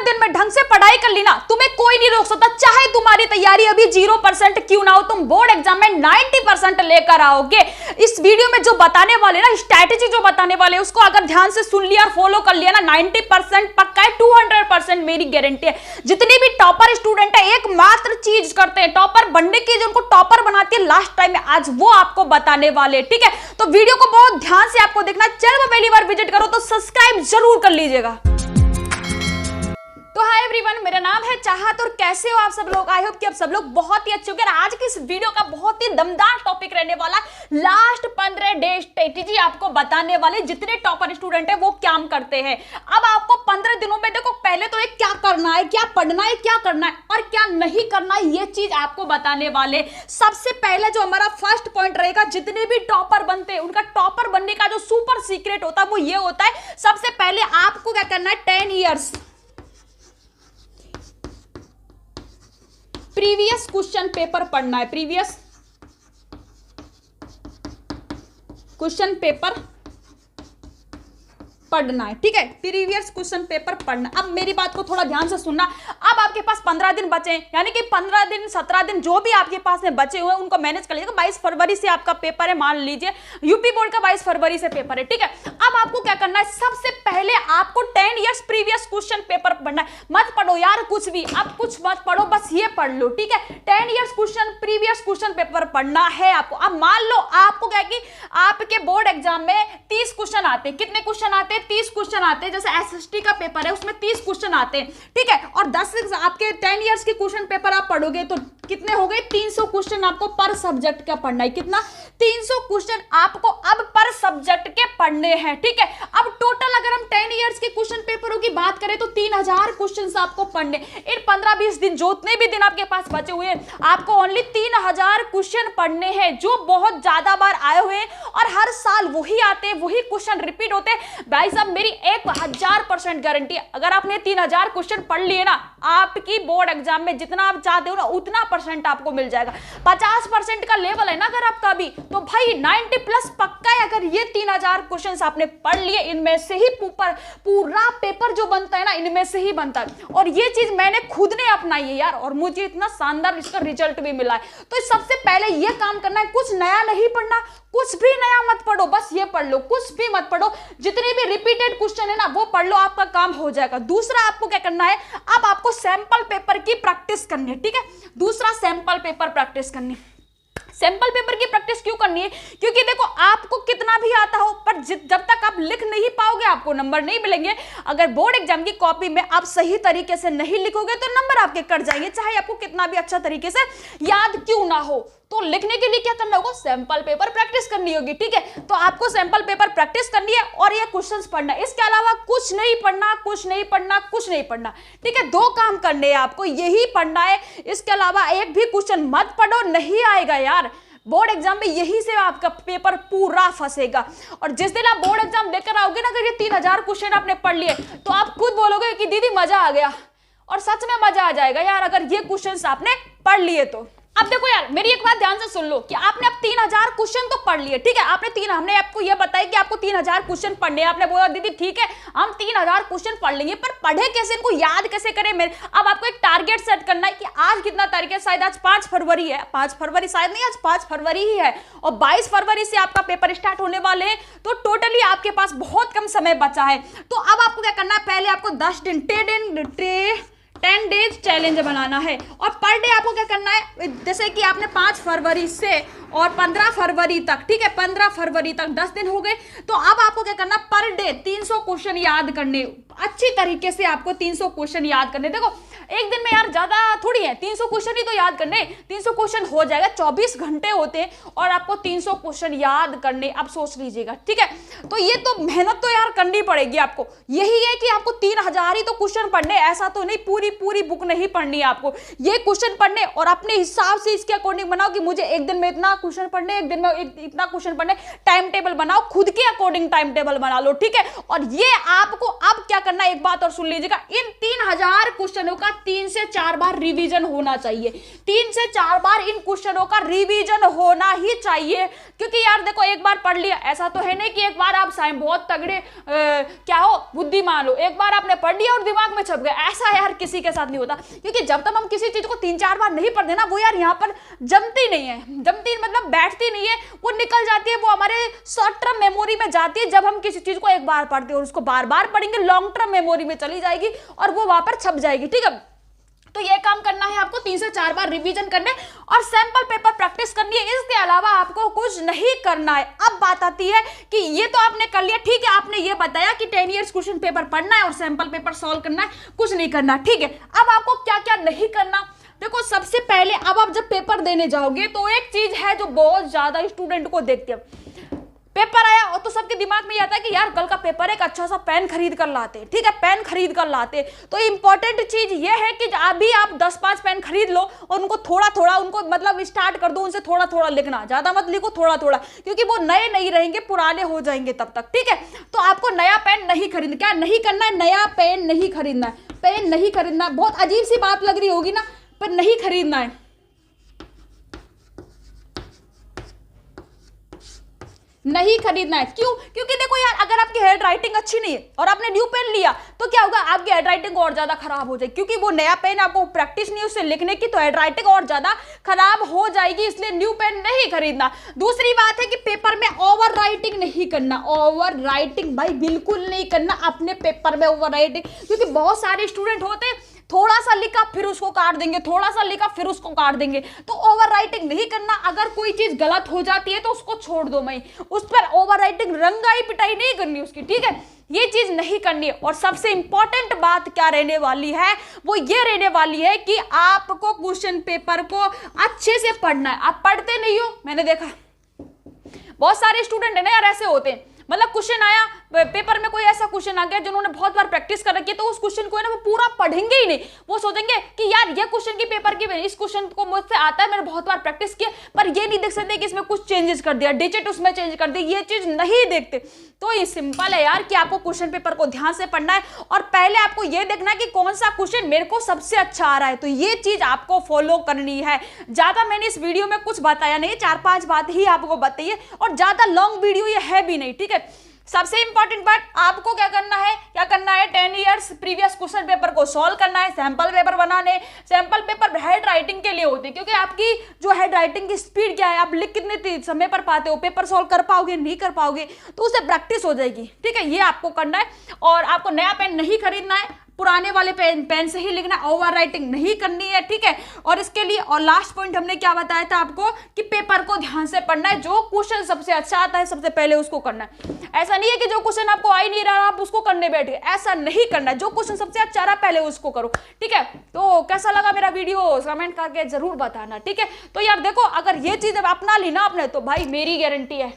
दिन में ढंग से पढ़ाई कर ली ना, तुम्हें कोई नहीं रोक सकता। चाहे तुम्हारी तैयारी अभी 0% क्यों ना हो, तुम बोर्ड एग्जाम में 90% लेकर आओगे। इस वीडियो में जो बताने वाले ना, स्ट्रैटेजी जो बताने वाले, उसको अगर ध्यान से सुन लिया और फॉलो कर लिया ना, 90% पक्का है, 200% मेरी गारंटी है। जितने भी टॉपर स्टूडेंट है एकमात्र चीज करते हैं टॉपर बनने की, जो उनको टॉपर बनाती है लास्ट टाइम में, आज वो आपको बताने वाले। ठीक है, तो वीडियो को बहुत ध्यान से आपको देखना। चैनल पर पहली बार विजिट करो तो सब्सक्राइब जरूर कर लीजिएगा। तो हाय एवरीवन, मेरा नाम है चाहत और कैसे हो आप सब लोग। आई होप कि आप सब लोग बहुत ही अच्छे होंगे। आज की इस वीडियो का बहुत ही दमदार टॉपिक रहने वाला, लास्ट 15 डे स्ट्रेटेजी आपको बताने वाले, जितने टॉपर स्टूडेंट है वो क्या करते हैं। अब आपको 15 दिनों में देखो, पहले तो एक क्या करना है, क्या पढ़ना है, क्या करना है और क्या नहीं करना है, ये चीज आपको बताने वाले। सबसे पहले जो हमारा फर्स्ट पॉइंट रहेगा, जितने भी टॉपर बनते हैं उनका टॉपर बनने का जो सुपर सीक्रेट होता है वो ये होता है, सबसे पहले आपको क्या करना है, 10 ईयर्स प्रीवियस क्वेश्चन पेपर पढ़ना है। प्रीवियस क्वेश्चन पेपर पढ़ना है। ठीक है, प्रीवियस क्वेश्चन पेपर पढ़ना। अब मेरी बात को थोड़ा ध्यान से सुनना। अब आपके पास 15 दिन बचे, यानी कि 15 दिन 17 दिन जो भी आपके पास में बचे हुए हैं उनको मैनेज कर लीजिएगा। 22 फरवरी से आपका पेपर है, मान लीजिए यूपी बोर्ड का 22 फरवरी से पेपर है। ठीक है, अब आपको क्या करना है, सबसे पहले आपको 10 ईयर्स प्रीवियस क्वेश्चन पेपर पढ़ना है। मत पढ़ो यार कुछ भी, अब कुछ मत पढ़ो, बस ये पढ़ लो। ठीक है, 10 years question previous question paper पढ़ना है आपको। अब मान लो आपको क्या कि आपके बोर्ड एग्जाम में 30 क्वेश्चन आते हैं। कितने क्वेश्चन आते हैं, 30 क्वेश्चन आते हैं। जैसे एसएसटी का पेपर है उसमें 30 क्वेश्चन आते हैं। ठीक है, और 10 आपके 10 ईयर्स के क्वेश्चन पेपर आप पढ़ोगे तो कितने हो गए, 300 क्वेश्चन आपको पर सब्जेक्ट का पढ़ना है। कितना, 300 क्वेश्चन आपको अब पर सब्जेक्ट के पढ़ने हैं। ठीक है, अब टोटल अगर हम 10 ईयर्स के क्वेश्चन पेपरों की बात करें तो 3000 क्वेश्चन आपको पढ़ने। इन 15-20 दिन जितने भी दिन आपके पास बचे हुए हैं, आपको ओनली 3000 क्वेश्चन पढ़ने हैं, जो बहुत ज्यादा बार आए हुए हैं और हर साल वही आते हैं, वही क्वेश्चन रिपीट होते हैं। भाई साहब मेरी 1000% गारंटी है, अगर आपने 3000 क्वेश्चन पढ़ लिए ना, आपकी बोर्ड एग्जाम में जितना आप चाहते हो ना उतना परसेंट आपको मिल जाएगा। 50% का लेवल है ना अगर आपका भी, तो भाई 90+ पक्का है। अगर ये 3000 क्वेश्चन आपने पढ़ लिए, इनमें से ही पूरा पेपर जो बनता है ना, इनमें से ही बनता है। और ये चीज मैंने खुद ने अपनाई है यार, और मुझे इतना शानदार इसका रिजल्ट भी मिला है। तो सबसे पहले ये काम करना है, कुछ नया नहीं पढ़ना, कुछ भी नया मत पढ़ो, बस ये पढ़ लो, कुछ भी मत पढ़ो, जितने भी रिपीटेड क्वेश्चन है ना वो पढ़ लो, आपका काम हो जाएगा। दूसरा आपको क्या करना है, अब आपको सैंपल पेपर की प्रैक्टिस करनी है। ठीक है, दूसरा सैंपल पेपर प्रैक्टिस करनी है। सैंपल पेपर की प्रैक्टिस क्यों करनी है, क्योंकि देखो आपको कितना भी आता हो पर जब तक आप लिख नहीं पाओगे आपको नंबर नहीं मिलेंगे। अगर बोर्ड एग्जाम की कॉपी में आप सही तरीके से नहीं लिखोगे तो नंबर आपके कट जाएंगे, चाहे आपको कितना भी अच्छा तरीके से याद क्यों ना हो। तो लिखने के लिए क्या करना होगा, सैंपल पेपर प्रैक्टिस करनी होगी। ठीक है, तो आपको सैंपल पेपर प्रैक्टिस करनी है और ये क्वेश्चंस पढ़ना है। इसके अलावा कुछ नहीं पढ़ना, कुछ नहीं पढ़ना, कुछ नहीं पढ़ना। ठीक है, 2 काम करने हैं आपको, यही पढ़ना है। इसके अलावा एक भी क्वेश्चन मत पढ़ो, नहीं आएगा यार। बोर्ड एग्जाम में यही से आपका पेपर पूरा फंसेगा। और जिस दिन आप बोर्ड एग्जाम देकर आओगे ना, अगर ये 3000 क्वेश्चन आपने पढ़ लिए तो आप खुद बोलोगे कि दीदी मजा आ गया, और सच में मजा आ जाएगा यार अगर ये क्वेश्चन आपने पढ़ लिए तो। अब देखो यार, मेरी एक बात ध्यान से सुन लो कि आपने अब 3000 क्वेश्चन तो पढ़ लिए। ठीक है, हमने आपको ये बताया कि आपको 3000 क्वेश्चन पढ़ने हैं। आपने बोला दीदी ठीक है हम 3000 क्वेश्चन पढ़ लेंगे, पर पढ़े कैसे, इनको याद कैसे करें मेरे। अब आपको एक टारगेट सेट करना है कि आज कितना तारीख है, शायद आज 5 फरवरी है, 5 फरवरी शायद नहीं, आज 5 फरवरी ही है, और 22 फरवरी से आपका पेपर स्टार्ट होने वाले हैं। तो टोटली आपके पास बहुत कम समय बचा है। तो अब आपको क्या करना है, पहले आपको 10 डेज चैलेंज बनाना है। और पर डे आपको क्या करना है, जैसे कि आपने 5 फरवरी से और 15 फरवरी तक, ठीक है 15 फरवरी तक 10 दिन हो गए। तो अब आपको क्या करना, पर डे 300 क्वेश्चन याद करने, अच्छी तरीके से आपको 300 क्वेश्चन याद करने। देखो एक दिन में यार ज्यादा थोड़ी है, 300 क्वेश्चन ही तो याद करने, 300 क्वेश्चन हो जाएगा, 24 घंटे होते हैं और आपको 300 क्वेश्चन याद करने। अब सोच लीजिएगा, ठीक है। तो ये तो मेहनत तो यार करनी पड़ेगी आपको। यही है कि आपको 3000 ही तो क्वेश्चन पढ़ने, ऐसा तो नहीं पूरी बुक नहीं पढ़नी है आपको। ये क्वेश्चन पढ़ने और अपने हिसाब से इसके अकॉर्डिंग बनाओ कि मुझे एक दिन में इतना क्वेश्चन पढ़ने, एक दिन में इतना क्वेश्चन पढ़ने, टाइम टेबल बनाओ, खुद के अकॉर्डिंग टाइम टेबल बना लो, ठीक है। और ये आपको अब क्या करना है, एक बात और सुन लीजिएगा, इन 3000 क्वेश्चनों का 3 से 4 बार रिवीजन होना चाहिए। 3 से 4 बार इन क्वेश्चनों का रिवीजन होना ही चाहिए, क्योंकि यार देखो एक बार पढ़ लिया, ऐसा तो है नहीं कि एक बार आप बहुत तगड़े क्या हो बुद्धिमान हो, एक बार आपने पढ़ लिया और दिमाग में छप गया, ऐसा यार किसी के साथ नहीं होता। क्योंकि जब तक हम किसी चीज को 3-4 बार नहीं पढ़ते ना, वो यार यहाँ पर जमती नहीं है, जमती मतलब बैठती नहीं है, वो निकल जाती है, वो हमारे शॉर्ट टर्म मेमोरी में जाती है। जब हम किसी चीज को एक बार पढ़ते हैं और उसको बार बार पढ़ेंगे, लॉन्ग टर्म मेमोरी में चली जाएगी और वो वहां पर छप जाएगी। ठीक है, तो ये काम करना है आपको, 3 से 4 बार रिवीजन करने और सैंपल पेपर प्रैक्टिस करनी है, इसके अलावा आपको कुछ नहीं करना है। अब बात आती है कि ये तो आपने कर लिया, ठीक है, आपने ये बताया कि 10 ईयर्स क्वेश्चन पेपर पढ़ना है और सैंपल पेपर सॉल्व करना है, कुछ नहीं करना। ठीक है, अब आपको क्या क्या नहीं करना, देखो सबसे पहले अब आप जब पेपर देने जाओगे तो एक चीज है जो बहुत ज्यादा स्टूडेंट को देखते हैं, पेपर आया और तो सबके दिमाग में ये आता है कि यार कल का पेपर है, एक अच्छा सा पेन खरीद कर लाते। ठीक है, पेन खरीद कर लाते, तो इंपॉर्टेंट चीज ये है कि अभी आप 10-5 पेन खरीद लो और उनको थोड़ा थोड़ा उनको मतलब स्टार्ट कर दो, उनसे थोड़ा थोड़ा लिखना, ज्यादा मत लिखो, थोड़ा थोड़ा, क्योंकि वो नए नहीं रहेंगे, पुराने हो जाएंगे तब तक। ठीक है, तो आपको नया पेन नहीं खरीदना, क्या नहीं करना है, नया पेन नहीं खरीदना है, पेन नहीं खरीदना। बहुत अजीब सी बात लग रही होगी ना, पर नहीं खरीदना है, नहीं खरीदना है। क्यों? क्योंकि देखो यार अगर आपकी हैंड राइटिंग अच्छी नहीं है और आपने न्यू पेन लिया तो क्या होगा, आपकी हैंड राइटिंग और ज्यादा खराब हो जाएगी, क्योंकि वो नया पेन आपको प्रैक्टिस नहीं उससे लिखने की, तो हैंड राइटिंग और ज्यादा खराब हो जाएगी, इसलिए न्यू पेन नहीं खरीदना। दूसरी बात है कि पेपर में ओवर राइटिंग नहीं करना, ओवर राइटिंग भाई बिल्कुल नहीं करना अपने पेपर में ओवर राइटिंग, क्योंकि बहुत सारे स्टूडेंट होते हैं थोड़ा सा लिखा फिर उसको काट देंगे, थोड़ा सा लिखा फिर उसको काट देंगे, तो ओवर राइटिंग नहीं करना। अगर कोई चीज गलत हो जाती है तो उसको छोड़ दो, मैं उस पर ओवर राइटिंग रंगाई पिटाई नहीं करनी उसकी। ठीक है, ये चीज नहीं करनी है। और सबसे इंपॉर्टेंट बात क्या रहने वाली है, वो ये रहने वाली है कि आपको क्वेश्चन पेपर को अच्छे से पढ़ना है। आप पढ़ते नहीं हो, मैंने देखा बहुत सारे स्टूडेंट है ना यार ऐसे होते हैं, मतलब क्वेश्चन आया पेपर में, कोई ऐसा क्वेश्चन आ गया जिन्होंने बहुत बार प्रैक्टिस कर रखी है, तो उस क्वेश्चन को है ना वो पूरा पढ़ेंगे ही नहीं, वो सोचेंगे कि यार ये क्वेश्चन की पेपर की इस क्वेश्चन को मुझसे आता है, मैंने बहुत बार प्रैक्टिस किया, पर ये नहीं देख सकते कि इसमें कुछ चेंजेस कर दिया, डिजिट उसमें चेंज कर दी, ये चीज नहीं देखते। तो ये सिंपल है यार कि आपको क्वेश्चन पेपर को ध्यान से पढ़ना है और पहले आपको ये देखना है कि कौन सा क्वेश्चन मेरे को सबसे अच्छा आ रहा है, तो ये चीज आपको फॉलो करनी है। ज्यादा मैंने इस वीडियो में कुछ बताया नहीं, 4-5 बात ही आपको बताइए और ज्यादा लॉन्ग वीडियो ये है भी नहीं। ठीक है, सबसे इंपॉर्टेंट बात आपको क्या करना है 10 ईयर्स प्रीवियस क्वेश्चन पेपर को सॉल्व करना है, सैंपल पेपर बनाने। सैंपल पेपर हेड राइटिंग के लिए होते हैं, क्योंकि आपकी जो हेड राइटिंग की स्पीड क्या है, आप लिख कितने समय पर पाते हो, पेपर सॉल्व कर पाओगे नहीं कर पाओगे, तो उससे प्रैक्टिस हो जाएगी। ठीक है, ये आपको करना है और आपको नया पेन नहीं खरीदना है, पुराने वाले पेन से ही लिखना, ओवर राइटिंग नहीं करनी है। ठीक है, और इसके लिए और लास्ट पॉइंट हमने क्या बताया था आपको कि पेपर को ध्यान से पढ़ना है, जो क्वेश्चन सबसे अच्छा आता है सबसे पहले उसको करना है। ऐसा नहीं है कि जो क्वेश्चन आपको आ ही नहीं रहा आप उसको करने बैठ गए, ऐसा नहीं करना है, जो क्वेश्चन सबसे अच्छा रहा पहले उसको करो। ठीक है, तो कैसा लगा मेरा वीडियो कमेंट करके जरूर बताना। ठीक है, तो यार देखो अगर ये चीज अपना ली ना आपने, तो भाई मेरी गारंटी है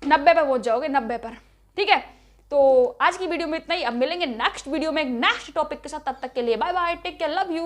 90 पे पहुंच जाओगे, 90 पर। ठीक है, तो आज की वीडियो में इतना ही, अब मिलेंगे नेक्स्ट वीडियो में एक नेक्स्ट टॉपिक के साथ, तब तक के लिए bye bye, take care, love you.